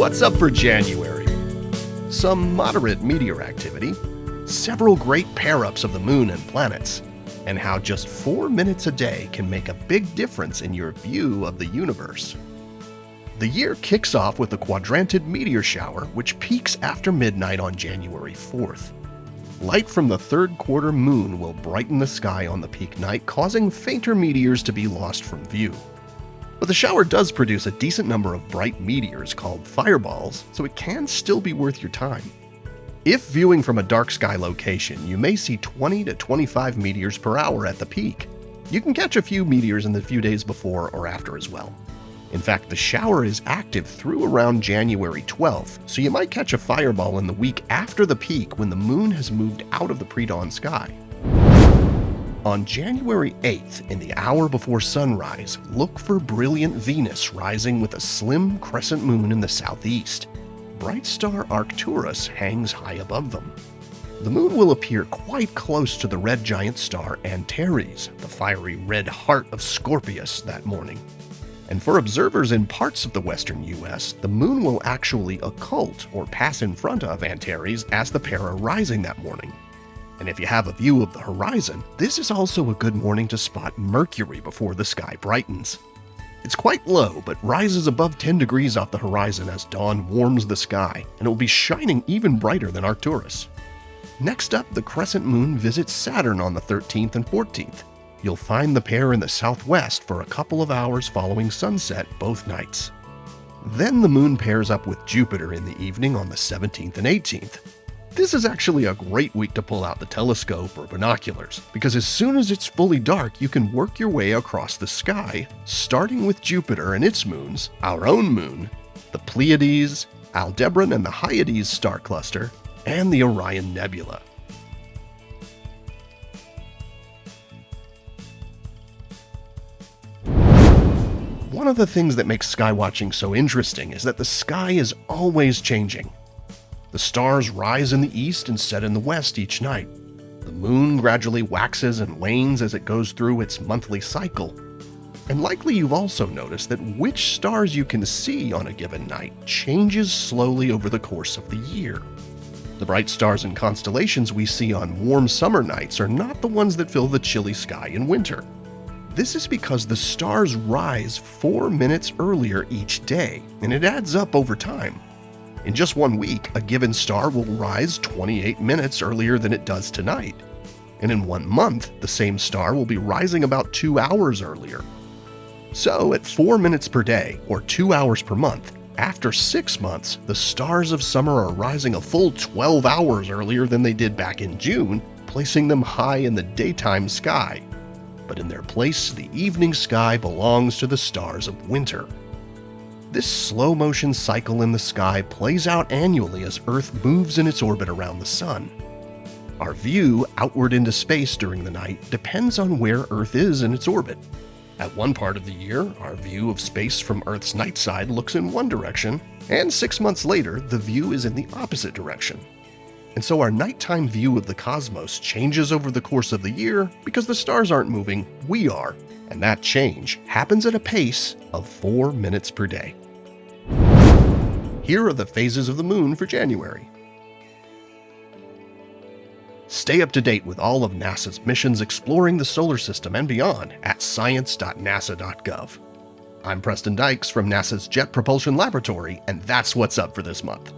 What's up for January? Some moderate meteor activity, several great pair-ups of the moon and planets, and how just 4 minutes a day can make a big difference in your view of the universe. The year kicks off with a quadrantid meteor shower which peaks after midnight on January 4th. Light from the third quarter moon will brighten the sky on the peak night, causing fainter meteors to be lost from view. But the shower does produce a decent number of bright meteors called fireballs, so it can still be worth your time. If viewing from a dark sky location, you may see 20 to 25 meteors per hour at the peak. You can catch a few meteors in the few days before or after as well. In fact, the shower is active through around January 12th, so you might catch a fireball in the week after the peak when the moon has moved out of the pre-dawn sky. On January 8th, in the hour before sunrise, look for brilliant Venus rising with a slim crescent moon in the southeast. Bright star Arcturus hangs high above them. The moon will appear quite close to the red giant star Antares, the fiery red heart of Scorpius, that morning. And for observers in parts of the western US, the moon will actually occult or pass in front of Antares as the pair are rising that morning. And if you have a view of the horizon, this is also a good morning to spot Mercury before the sky brightens. It's quite low, but rises above 10 degrees off the horizon as dawn warms the sky, and it will be shining even brighter than Arcturus. Next up, the crescent moon visits Saturn on the 13th and 14th. You'll find the pair in the southwest for a couple of hours following sunset both nights. Then the moon pairs up with Jupiter in the evening on the 17th and 18th. This is actually a great week to pull out the telescope or binoculars, because as soon as it's fully dark, you can work your way across the sky, starting with Jupiter and its moons, our own moon, the Pleiades, Aldebaran and the Hyades star cluster, and the Orion Nebula. One of the things that makes skywatching so interesting is that the sky is always changing. The stars rise in the east and set in the west each night. The moon gradually waxes and wanes as it goes through its monthly cycle. And likely you've also noticed that which stars you can see on a given night changes slowly over the course of the year. The bright stars and constellations we see on warm summer nights are not the ones that fill the chilly sky in winter. This is because the stars rise 4 minutes earlier each day, and it adds up over time. In just 1 week, a given star will rise 28 minutes earlier than it does tonight. And in 1 month, the same star will be rising about 2 hours earlier. So at 4 minutes per day, or 2 hours per month, after 6 months, the stars of summer are rising a full 12 hours earlier than they did back in June, placing them high in the daytime sky. But in their place, the evening sky belongs to the stars of winter. This slow-motion cycle in the sky plays out annually as Earth moves in its orbit around the Sun. Our view outward into space during the night depends on where Earth is in its orbit. At one part of the year, our view of space from Earth's night side looks in one direction, and 6 months later, the view is in the opposite direction. And so our nighttime view of the cosmos changes over the course of the year because the stars aren't moving, we are, and that change happens at a pace of 4 minutes per day. Here are the phases of the moon for January. Stay up to date with all of NASA's missions exploring the solar system and beyond at science.nasa.gov. I'm Preston Dykes from NASA's Jet Propulsion Laboratory, and that's what's up for this month.